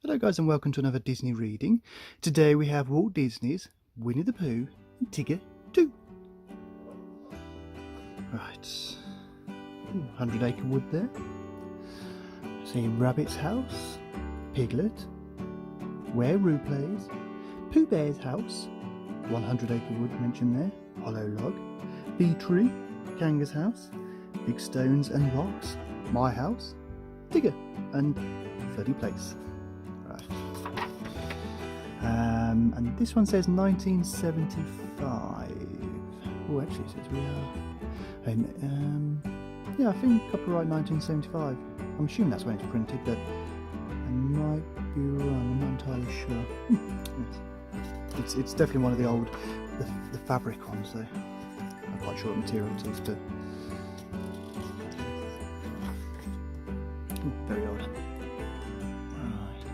Hello guys and welcome to another Disney reading. Today we have Walt Disney's Winnie the Pooh and Tigger 2. Right, 100 Acre Wood there. See Rabbit's house, Piglet, Where Roo Plays, Pooh Bear's house, 100 Acre Wood mentioned there, Hollow Log, Bee Tree, Kanga's house, Big Stones and Rocks, My House, Tigger and 30 Place. And this one says 1975. Oh, actually it says we are. Yeah, I think copyright 1975. I'm assuming that's when it's printed, but I might be wrong. I'm not entirely sure. It's definitely one of the old, the fabric ones though. I'm not quite sure what material it is, but very old. Right.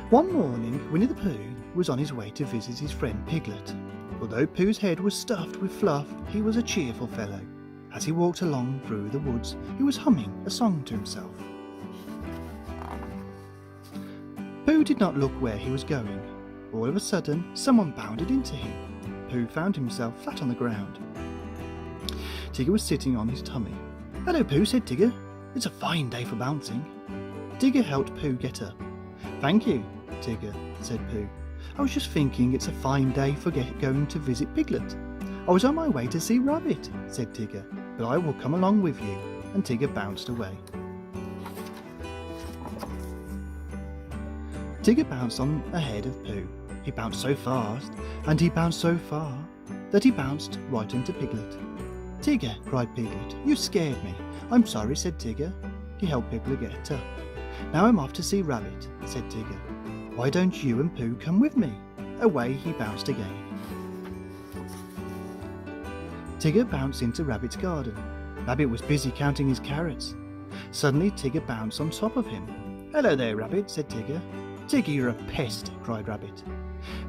One morning, Winnie the Pooh was on his way to visit his friend Piglet. Although Pooh's head was stuffed with fluff, he was a cheerful fellow. As he walked along through the woods, he was humming a song to himself. Pooh did not look where he was going. All of a sudden, someone bounded into him. Pooh found himself flat on the ground. Tigger was sitting on his tummy. "Hello, Pooh," said Tigger. "It's a fine day for bouncing." Tigger helped Pooh get up. "Thank you, Tigger," said Pooh. "I was just thinking it's a fine day for going to visit Piglet. I was on my way to see Rabbit," said Tigger, "but I will come along with you," and Tigger bounced away. Tigger bounced on ahead of Pooh. He bounced so fast, and he bounced so far, that he bounced right into Piglet. "Tigger," cried Piglet, "you scared me." "I'm sorry," said Tigger. He helped Piglet get up. "Now I'm off to see Rabbit," said Tigger. "Why don't you and Pooh come with me?" Away he bounced again. Tigger bounced into Rabbit's garden. Rabbit was busy counting his carrots. Suddenly Tigger bounced on top of him. "Hello there, Rabbit," said Tigger. "Tigger, you're a pest," cried Rabbit.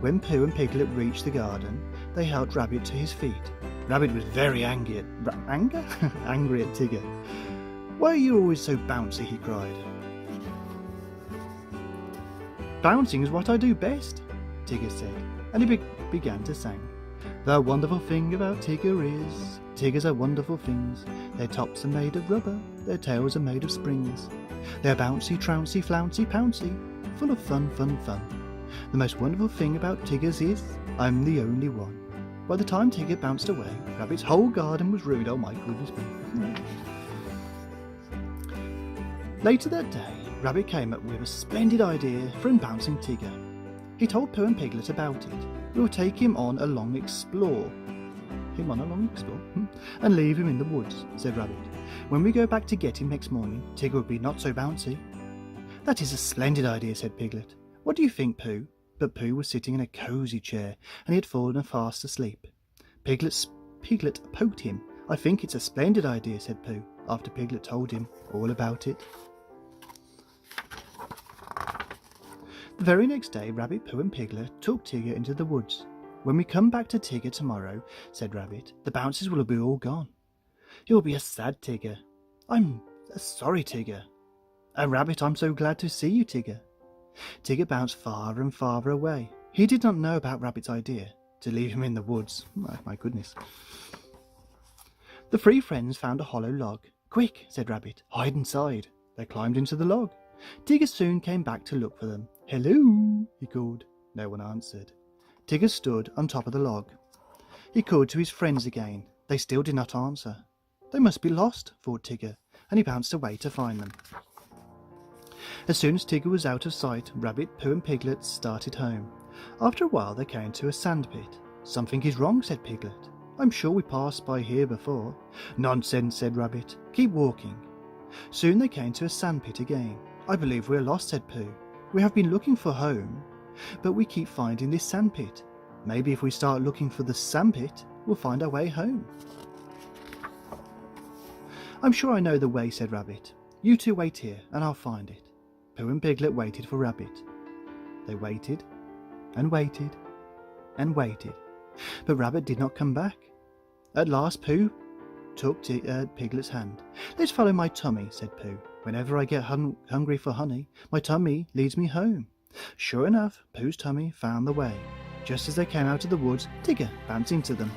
When Pooh and Piglet reached the garden, they helped Rabbit to his feet. Rabbit was very angry at angry at Tigger. "Why are you always so bouncy?" he cried. "Bouncing is what I do best," Tigger said, and he began to sing. "The wonderful thing about Tigger is, Tiggers are wonderful things. Their tops are made of rubber, their tails are made of springs. They're bouncy, trouncy, flouncy, pouncy, full of fun, fun, fun. The most wonderful thing about Tiggers is, I'm the only one." By the time Tigger bounced away, Rabbit's whole garden was ruined. Oh my goodness me. Later that day, Rabbit came up with a splendid idea for bouncing Tigger. He told Pooh and Piglet about it. "We will take him on a long explore." "And leave him in the woods," said Rabbit. "When we go back to get him next morning, Tigger will be not so bouncy." "That is a splendid idea," said Piglet. "What do you think, Pooh?" But Pooh was sitting in a cosy chair, and he had fallen fast asleep. Piglet poked him. "I think it's a splendid idea," said Pooh, after Piglet told him all about it. The very next day, Rabbit, Pooh and Piglet took Tigger into the woods. "When we come back to Tigger tomorrow," said Rabbit, "the bounces will be all gone. You'll be a sad Tigger." "I'm a sorry Tigger." "Rabbit, I'm so glad to see you, Tigger." Tigger bounced farther and farther away. He did not know about Rabbit's idea, to leave him in the woods. Oh, my goodness. The three friends found a hollow log. "Quick," said Rabbit, "hide inside." They climbed into the log. Tigger soon came back to look for them. "Hello," he called. No one answered. Tigger stood on top of the log. He called to his friends again. They still did not answer. They must be lost, thought Tigger, and he bounced away to find them. As soon as Tigger was out of sight, Rabbit, Pooh and Piglet started home. After a while they came to a sand pit. "Something is wrong," said Piglet. "I'm sure we passed by here before." "Nonsense," said Rabbit. "Keep walking." Soon they came to a sand pit again. "I believe we're lost," said Pooh. "We have been looking for home, but we keep finding this sand pit. Maybe if we start looking for the sand pit, we'll find our way home." "I'm sure I know the way," said Rabbit. "You two wait here, and I'll find it." Pooh and Piglet waited for Rabbit. They waited, and waited, and waited, but Rabbit did not come back. At last Pooh took Piglet's hand. "Let's follow my tummy," said Pooh. Whenever I get hungry for honey, my tummy leads me home. Sure enough, Pooh's tummy found the way. Just as they came out of the woods, Tigger bounced into them.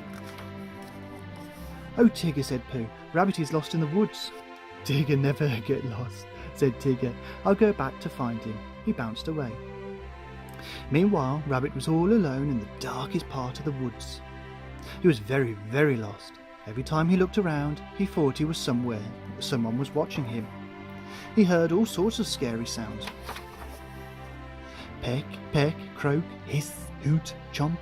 "Oh, Tigger," said Pooh, "Rabbit is lost in the woods." "Tigger never get lost," said Tigger. "I'll go back to find him." He bounced away. Meanwhile, Rabbit was all alone in the darkest part of the woods. He was very, very lost. Every time he looked around, he thought he was somewhere, but someone was watching him. He heard all sorts of scary sounds. Peck, peck, croak, hiss, hoot, chomp.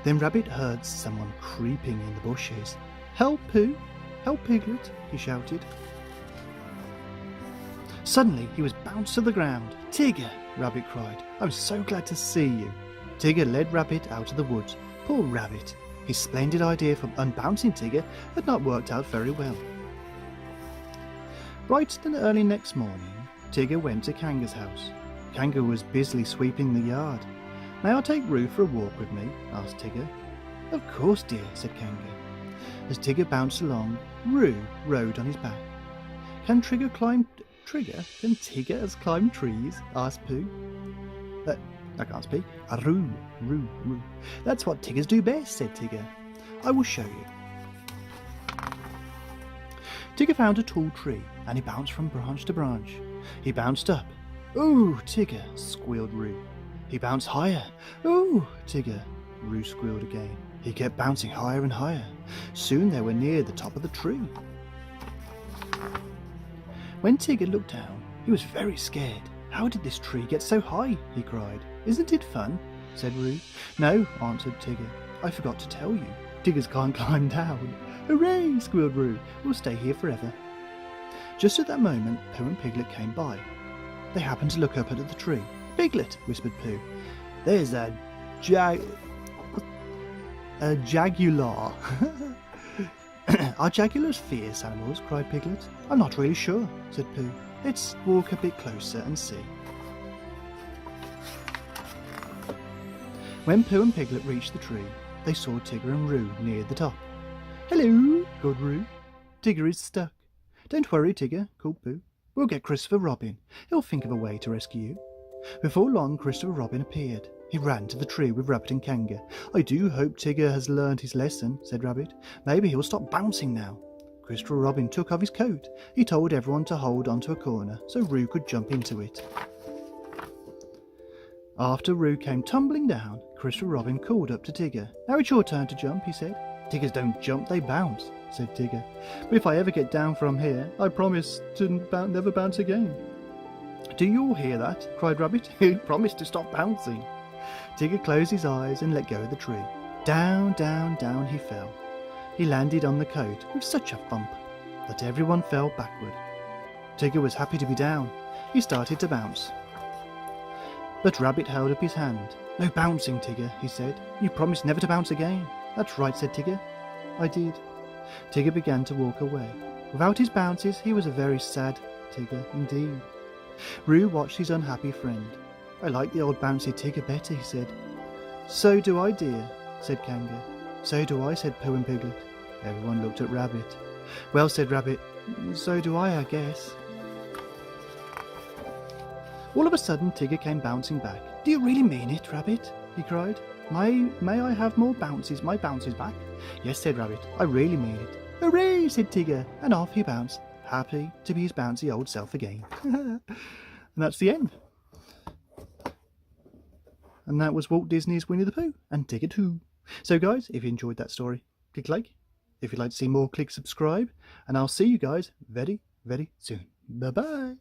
Then Rabbit heard someone creeping in the bushes. "Help, Pooh! Help, Piglet!" he shouted. Suddenly he was bounced to the ground. "Tigger!" Rabbit cried. "I'm so glad to see you." Tigger led Rabbit out of the woods. Poor Rabbit! His splendid idea for unbouncing Tigger had not worked out very well. Bright and early next morning, Tigger went to Kanga's house. Kanga was busily sweeping the yard. "May I take Roo for a walk with me?" asked Tigger. "Of course, dear," said Kanga. As Tigger bounced along, Roo rode on his back. Can Tigger climb trees?" asked Pooh. I can't speak. Roo, Roo, Roo. "That's what Tiggers do best," said Tigger. "I will show you." Tigger found a tall tree, and he bounced from branch to branch. He bounced up. "Ooh, Tigger," squealed Roo. He bounced higher. "Ooh, Tigger," Roo squealed again. He kept bouncing higher and higher. Soon they were near the top of the tree. When Tigger looked down, he was very scared. "How did this tree get so high?" he cried. "Isn't it fun?" said Roo. "No," answered Tigger. "I forgot to tell you. Tiggers can't climb down." "Hooray!" squealed Roo. "We'll stay here forever." Just at that moment, Pooh and Piglet came by. They happened to look up at the tree. "Piglet," whispered Pooh, "there's a jaguar." "Are jaguars fierce animals?" cried Piglet. "I'm not really sure," said Pooh. "Let's walk a bit closer and see." When Pooh and Piglet reached the tree, they saw Tigger and Roo near the top. "Hello," called Roo. "Tigger is stuck." "Don't worry, Tigger," called Pooh. "We'll get Christopher Robin. He'll think of a way to rescue you." Before long, Christopher Robin appeared. He ran to the tree with Rabbit and Kanga. "I do hope Tigger has learned his lesson," said Rabbit. "Maybe he'll stop bouncing now." Christopher Robin took off his coat. He told everyone to hold onto a corner so Roo could jump into it. After Roo came tumbling down, Christopher Robin called up to Tigger. "Now it's your turn to jump," he said. "Tiggers don't jump, they bounce," said Tigger. "But if I ever get down from here, I promise to never bounce again." "Do you all hear that?" cried Rabbit. "He promised to stop bouncing." Tigger closed his eyes and let go of the tree. Down, down, down he fell. He landed on the coat with such a thump that everyone fell backward. Tigger was happy to be down. He started to bounce. But Rabbit held up his hand. "No bouncing, Tigger," he said. "You promised never to bounce again." "That's right," said Tigger. "I did." Tigger began to walk away. Without his bounces, he was a very sad Tigger indeed. Roo watched his unhappy friend. "I like the old bouncy Tigger better," he said. "So do I, dear," said Kanga. "So do I," said Pooh and Piglet. Everyone looked at Rabbit. "Well," said Rabbit, "so do I guess." All of a sudden, Tigger came bouncing back. "Do you really mean it, Rabbit?" he cried. May I have my bounces back?" "Yes," said Rabbit, "I really mean it." "Hooray!" said Tigger, and off he bounced, happy to be his bouncy old self again. And that's the end. And that was Walt Disney's Winnie the Pooh and Tigger too. So guys, if you enjoyed that story, click like. If you'd like to see more, click subscribe. And I'll see you guys very, very soon. Bye-bye.